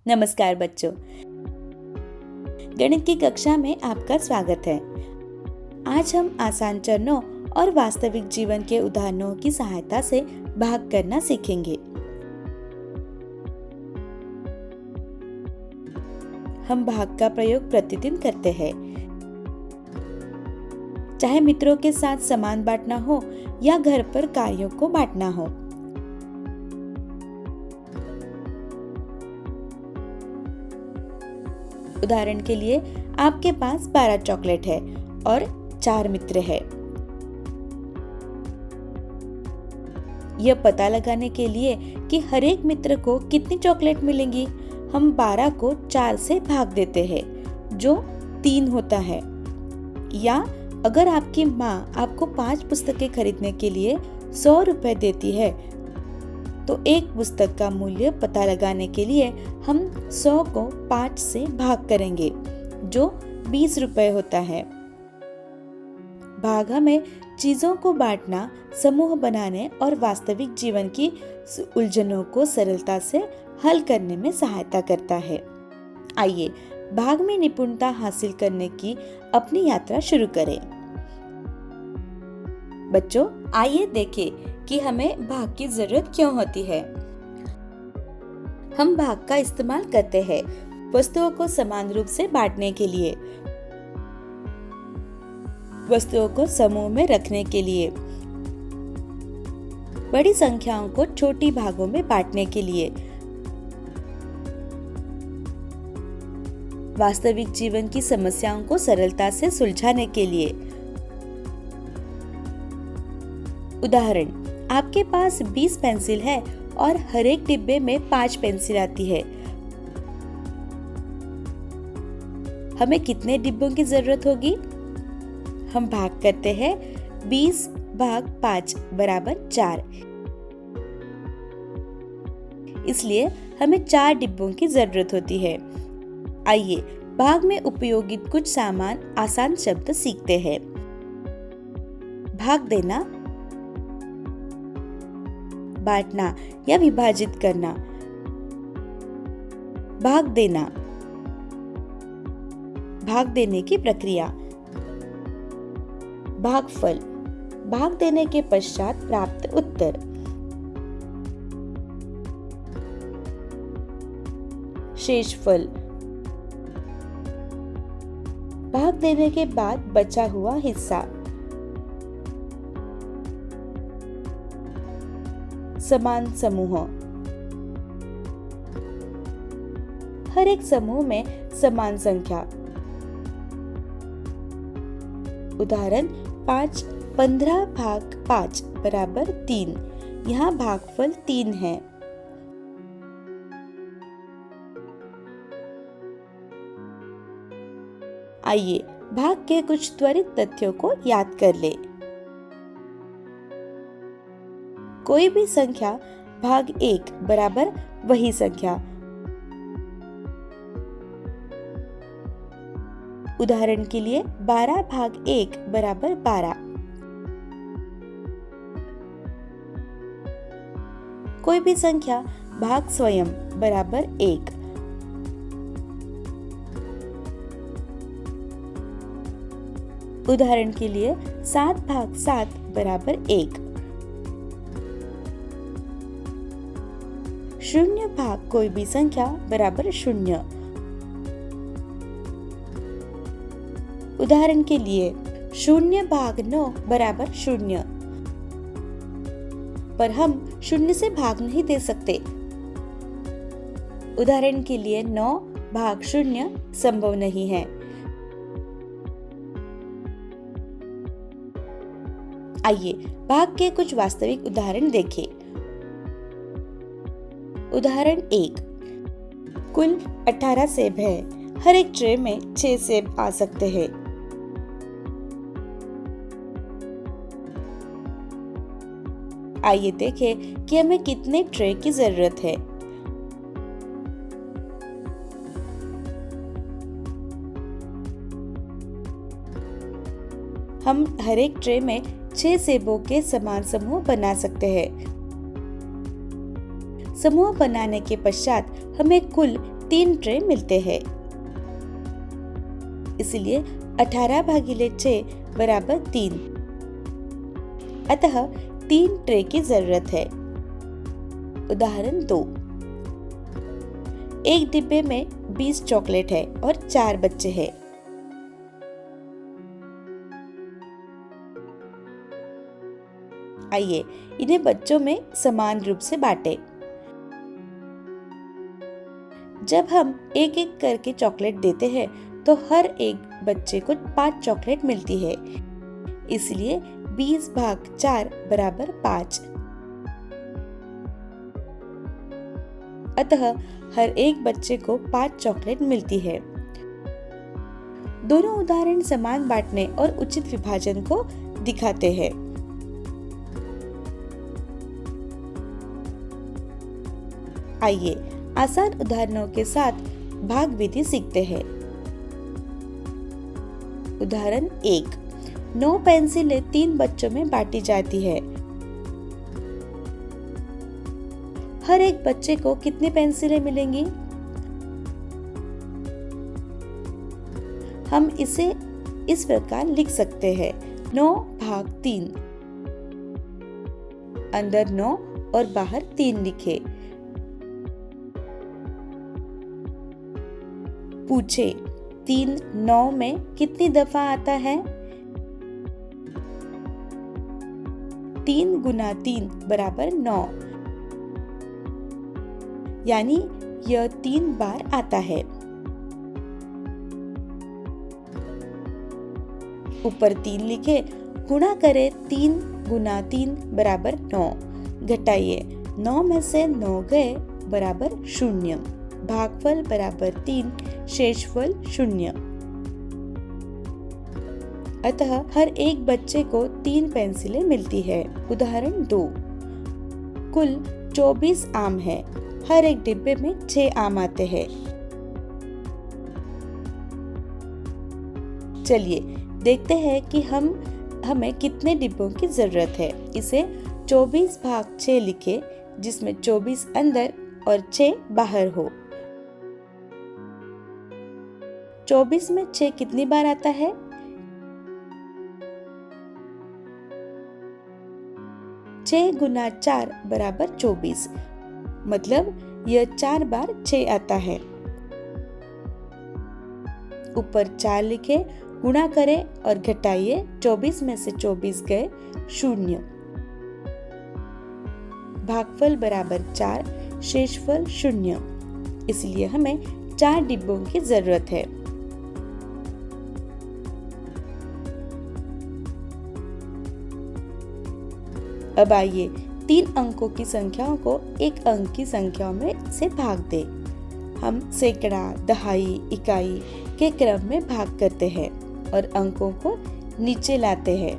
नमस्कार बच्चों, गणित की कक्षा में आपका स्वागत है। आज हम आसान चरणों और वास्तविक जीवन के उदाहरणों की सहायता से भाग करना सीखेंगे। हम भाग का प्रयोग प्रतिदिन करते हैं। चाहे मित्रों के साथ सामान बांटना हो या घर पर कार्यों को बांटना हो। उदाहरण के लिए आपके पास 12 चॉकलेट है और 4 मित्र है। यह पता लगाने के लिए कि हर एक मित्र को कितनी चॉकलेट मिलेंगी, हम 12 को 4 से भाग देते हैं जो 3 होता है। या अगर आपकी माँ आपको 5 पुस्तकें खरीदने के लिए 100 रुपए देती है तो एक पुस्तक का मूल्य पता लगाने के लिए हम 100 को 5 से भाग करेंगे जो 20 रुपए होता है। भाग हमें चीजों को बांटना, समूह बनाने और वास्तविक जीवन की उलझनों को सरलता से हल करने में सहायता करता है। आइए भाग में निपुणता हासिल करने की अपनी यात्रा शुरू करें। बच्चों, आइए देखें कि हमें भाग की जरूरत क्यों होती है। हम भाग का इस्तेमाल करते हैं वस्तुओं को समान रूप से बांटने के लिए, वस्तुओं को समूह में रखने के लिए, बड़ी संख्याओं को छोटी भागों में बांटने के लिए, वास्तविक जीवन की समस्याओं को सरलता से सुलझाने के लिए। उदाहरण, आपके पास 20 पेंसिल है और हर एक डिब्बे में 5 पेंसिल आती है। हमें कितने डिब्बों की जरूरत होगी? हम भाग करते हैं 20 भाग 5 बराबर 4। इसलिए हमें 4 डिब्बों की जरूरत होती है। आइए भाग में उपयोगित कुछ सामान आसान शब्द सीखते हैं। भाग देना, बांटना या विभाजित करना। भाग देना, भाग देने की प्रक्रिया। भागफल, भाग देने के पश्चात प्राप्त उत्तर। शेषफल, भाग देने के बाद बचा हुआ हिस्सा। समान समूह, हर एक समूह में समान संख्या। उदाहरण 15 भाग 5 बराबर 3। यहाँ भागफल 3 है। आइए भाग के कुछ त्वरित तथ्यों को याद कर ले। कोई भी संख्या भाग 1 बराबर वही संख्या। उदाहरण के लिए 12 भाग 1 बराबर 12। कोई भी संख्या भाग स्वयं बराबर 1। उदाहरण के लिए 7 भाग 7 बराबर 1। 0 भाग कोई भी संख्या बराबर 0। उदाहरण के लिए 0 भाग 9 बराबर 0। पर हम 0 से भाग नहीं दे सकते। उदाहरण के लिए 9 भाग 0 संभव नहीं है। आइए भाग के कुछ वास्तविक उदाहरण देखें। उदाहरण 1, कुल 18 सेब है। हर एक ट्रे में 6 सेब आ सकते हैं। आइए देखें कि हमें कितने ट्रे की जरूरत है। हम हर एक ट्रे में 6 सेबों के समान समूह बना सकते हैं। समूह बनाने के पश्चात हमें कुल 3 ट्रे मिलते हैं। इसलिए 18 भागिले 6 बराबर 3। अतः 3 ट्रे की जरूरत है। उदाहरण 2। एक डिब्बे में 20 चॉकलेट है और 4 बच्चे हैं। आइए इन्हें बच्चों में समान रूप से बांटें। जब हम एक एक करके चॉकलेट देते हैं तो हर एक बच्चे को 5 चॉकलेट मिलती है। इसलिए 20 भाग 4 बराबर 5। अतः हर एक बच्चे को 5 चॉकलेट मिलती है। दोनों उदाहरण समान बांटने और उचित विभाजन को दिखाते हैं। आइए आसान उदाहरणों के साथ भाग विधि सीखते हैं। उदाहरण 1। 9 पेंसिलें 3 बच्चों में बांटी जाती है। हर एक बच्चे को कितनी पेंसिलें मिलेंगी? हम इसे इस प्रकार लिख सकते हैं। 9 भाग 3। अंदर 9 और बाहर 3 लिखे। पूछे 3 9 में कितनी दफा आता है? 3 गुना 3 बराबर 9, यानी यह 3 बार आता है। ऊपर 3 लिखे, गुणा करें 3 गुना 3 बराबर 9। घटाइए 9 में से 9 गए बराबर 0। भागफल बराबर 3, शेषफल 0। अतः हर एक बच्चे को 3 पेंसिलें मिलती है। उदाहरण 2। कुल 24 आम है। हर एक डिब्बे में 6 आम आते हैं। चलिए देखते हैं कि हमें कितने डिब्बों की जरूरत है। इसे 24 भाग 6 लिखे, जिसमें 24 अंदर और 6 बाहर हो। 24 में 6 कितनी बार आता है? 6 गुना 4 बराबर 24, मतलब यह 4 बार 6 आता है। ऊपर 4 लिखे, गुणा करें और घटाइए। 24 में से 24 गए 0। भागफल बराबर 4, शेषफल 0। इसलिए हमें 4 डिब्बों की जरूरत है। अब आइए 3 अंकों की संख्याओं को 1 अंक की संख्याओं में से भाग दें। हम सैकड़ा, दहाई, इकाई के क्रम में भाग करते हैं और अंकों को नीचे लाते हैं।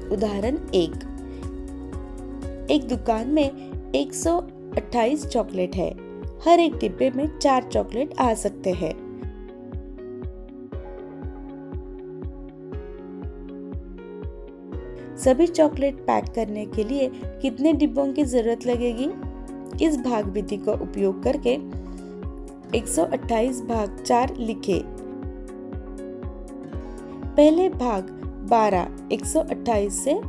उदाहरण 1। एक दुकान में 128 चॉकलेट है। हर एक डिब्बे में 4 चॉकलेट आ सकते हैं। सभी चॉकलेट पैक करने के लिए कितने डिब्बों की जरूरत लगेगी? इस भाग विधि का उपयोग करके 128 भाग 4 लिखे। पहले भाग 12 128 से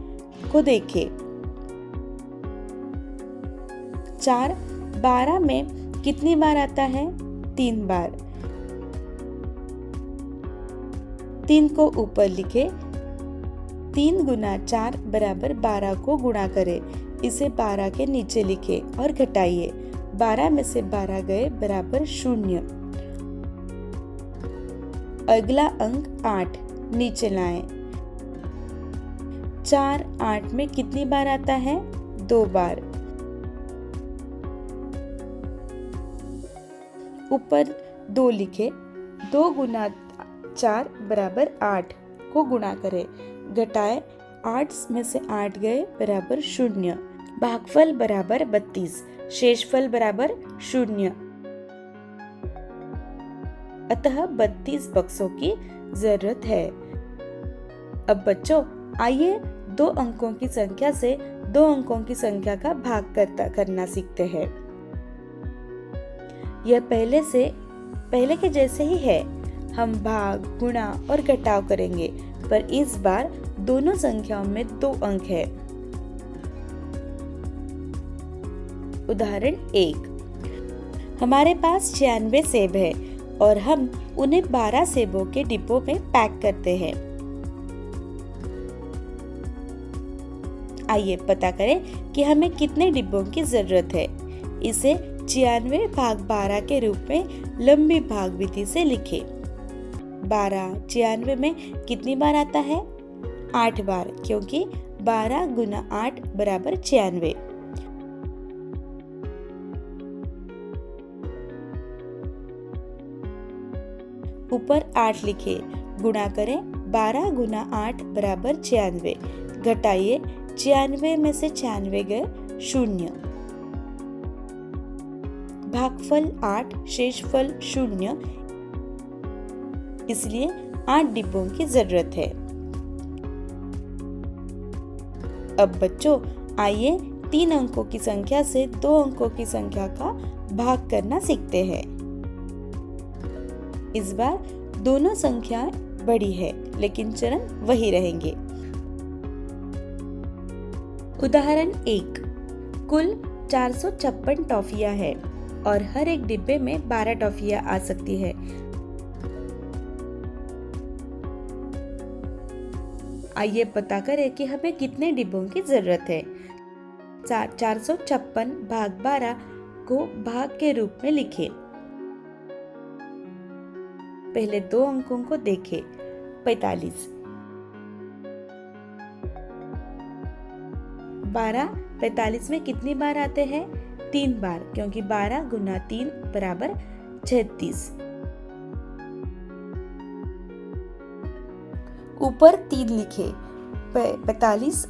को देखें। 4 12 में कितनी बार आता है? 3 बार। 3 को ऊपर लिखे। 3 गुना 4 बराबर 12 को गुणा करें। इसे 12 के नीचे लिखे और घटाइए। 12 में से 12 गए बराबर 0। अगला अंक 8 नीचे लाएं। 4 8 में कितनी बार आता है? 2 बार। ऊपर 2 लिखे। 2 गुना 4 बराबर 8 को गुणा करें। घटाए 8 में से 8 गए बराबर 0। भागफल बराबर 32, शेषफल बराबर 0। अतः 32 बक्सों की जरूरत है। अब बच्चों आइए 2 अंकों की संख्या से 2 अंकों की संख्या का भाग करना सीखते हैं। यह पहले के जैसे ही है। हम भाग, गुणा और घटाव करेंगे, पर इस बार दोनों संख्याओं में 2 अंक है। उदाहरण 1, हमारे पास 96 सेब है और हम उन्हें 12 सेबों के डिब्बों में पैक करते हैं। आइए पता करें कि हमें कितने डिब्बों की जरूरत है। इसे 96 भाग 12 के रूप में लंबी भाग विधि से लिखें। 12 96 में कितनी बार आता है? 8 बार, क्योंकि 12 गुना 8 बराबर 96। ऊपर 8 लिखे, गुणा करें। 12 गुना 8 बराबर 96। घटाइए, 96 में से 96 गए 0। भागफल 8, शेषफल 0, इसलिए 8 डिब्बों की जरूरत है। अब बच्चों, आइए 3 अंकों की संख्या से 2 अंकों की संख्या का भाग करना सीखते हैं। इस बार दोनों संख्याएं बड़ी है, लेकिन चरण वही रहेंगे। उदाहरण 1, कुल 456 टॉफियां है और हर एक डिब्बे में 12 टॉफियां आ सकती है। आइए पता करें कि हमें कितने डिब्बों की जरूरत है। 456 भाग 12 को भाग के रूप में लिखें। पहले 2 अंकों को देखें। 45, 12 45 में कितनी बार आते हैं? 3 बार, क्योंकि 12 गुना 3 बराबर 36। ऊपर 3 लिखे। 45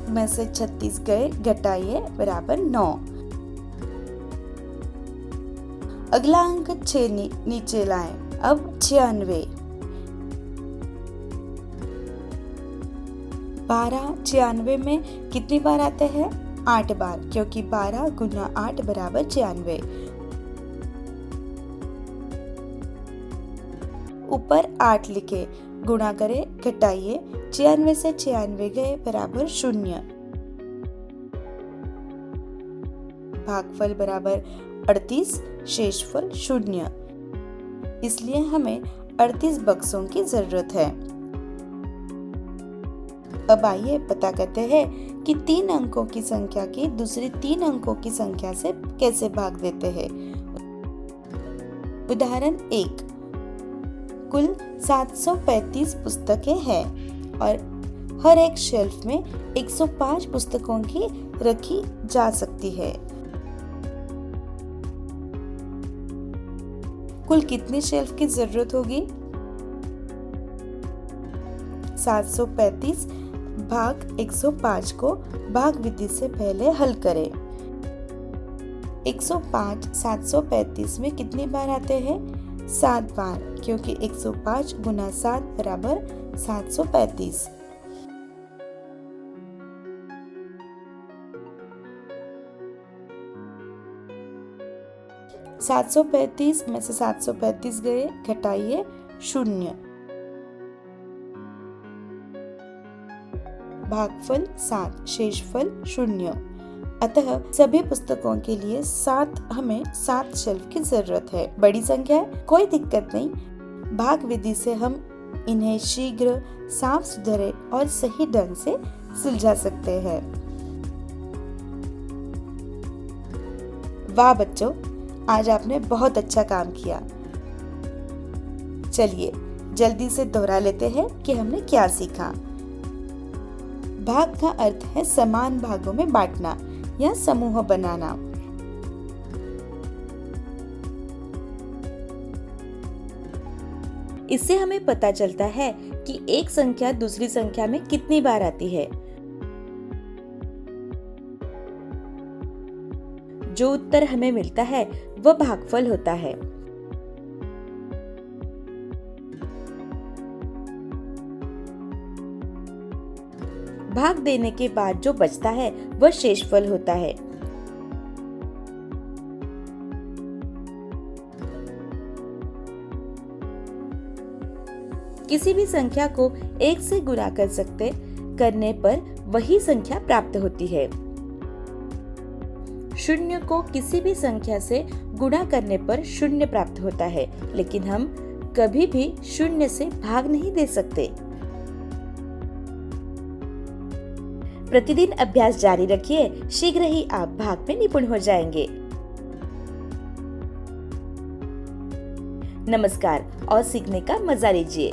में से 36 गए, घटाइए, बराबर 9। अगला अंक 6 नीचे लाएं। अब 96। 12 96 में कितनी बार आते हैं? 8 बार, क्योंकि 12 गुना 8 बराबर 96। ऊपर 8 लिखे, गुणा करें, घटाइए, 96 से 96 गए, बराबर 0। भागफल बराबर 38, शेषफल 0, इसलिए हमें 38 बक्सों की जरूरत है। अब आइए पता करते हैं कि 3 अंकों की संख्या की दूसरी 3 अंकों की संख्या से कैसे भाग देते हैं। उदाहरण 1, कुल 735 पुस्तकें हैं और हर एक शेल्फ में 105 पुस्तकों की रखी जा सकती है। कुल कितनी शेल्फ की जरूरत होगी? 735 भाग 105 को भाग विधि से पहले हल करें। 105 735 में कितनी बार आते हैं? 7 बार, क्योंकि 105 गुना 7 बराबर 735। सात सौ 35 में से 735 गए, घटाइए, 0। भागफल 7, शेषफल 0। अतः सभी पुस्तकों के लिए हमें 7 शेल्फ की जरूरत है। बड़ी संख्या है, कोई दिक्कत नहीं। भाग विधि से हम इन्हें शीघ्र, साफ सुथरे और सही ढंग से सुलझा सकते हैं। वाह बच्चों, आज आपने बहुत अच्छा काम किया। चलिए जल्दी से दोहरा लेते हैं कि हमने क्या सीखा। भाग का अर्थ है समान भागों में बांटना या समूह बनाना। इससे हमें पता चलता है कि एक संख्या दूसरी संख्या में कितनी बार आती है। जो उत्तर हमें मिलता है वह भागफल होता है। भाग देने के बाद जो बचता है वह शेषफल होता है। किसी भी संख्या को 1 से गुणा करने पर वही संख्या प्राप्त होती है। शून्य को किसी भी संख्या से गुणा करने पर शून्य प्राप्त होता है, लेकिन हम कभी भी शून्य से भाग नहीं दे सकते। प्रतिदिन अभ्यास जारी रखिए, शीघ्र ही आप भाग में निपुण हो जाएंगे। नमस्कार और सीखने का मजा लीजिए।